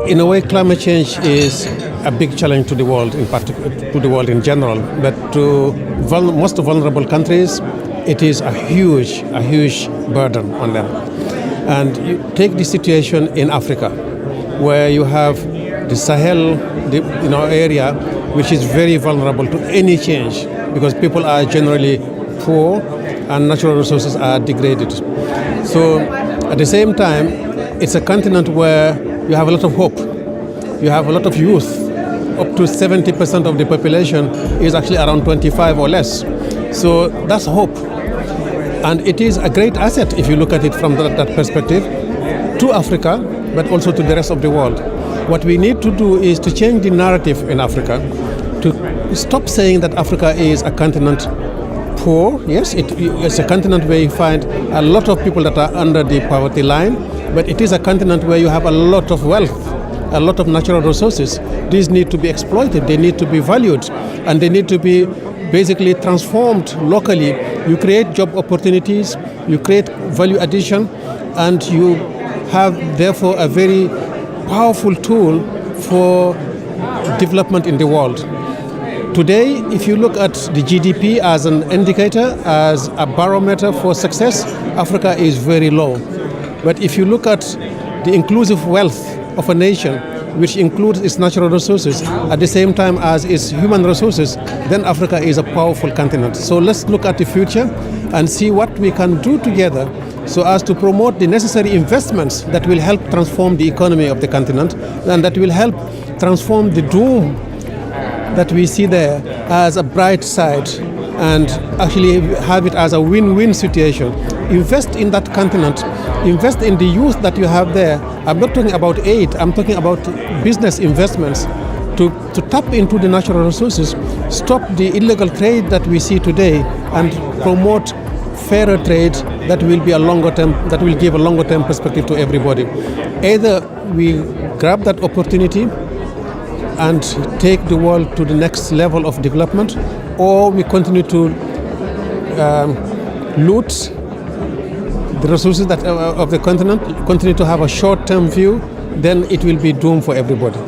In a way, climate change is a big challenge to the world, in particular, to the world in general. But to most vulnerable countries, it is a huge burden on them. And you take the situation in Africa, where you have the Sahel, area, which is very vulnerable to any change because people are generally poor and natural resources are degraded. So at the same time, it's a continent where you have a lot of hope. You have a lot of youth. Up to 70% of the population is actually around 25 or less. So that's hope. And it is a great asset if you look at it from that perspective to Africa, but also to the rest of the world. What we need to do is to change the narrative in Africa, to stop saying that Africa is a continent poor. Yes, it's a continent where you find a lot of people that are under the poverty line, but it is a continent where you have a lot of wealth, a lot of natural resources. These need to be exploited, they need to be valued, and they need to be basically transformed locally. You create job opportunities, you create value addition, and you have therefore a very powerful tool for development in the world. Today, if you look at the GDP as an indicator, as a barometer for success, Africa is very low. But if you look at the inclusive wealth of a nation, which includes its natural resources at the same time as its human resources, then Africa is a powerful continent. So let's look at the future and see what we can do together so as to promote the necessary investments that will help transform the economy of the continent and that will help transform the doom that we see there as a bright side and actually have it as a win-win situation. Invest in that continent, invest in the youth that you have there. I'm not talking about aid, I'm talking about business investments to tap into the natural resources, stop the illegal trade that we see today, and promote fairer trade that will be a longer term, that will give a longer term perspective to everybody. Either we grab that opportunity and take the world to the next level of development, or we continue to loot the resources that of the continent, continue to have a short-term view, then it will be doomed for everybody.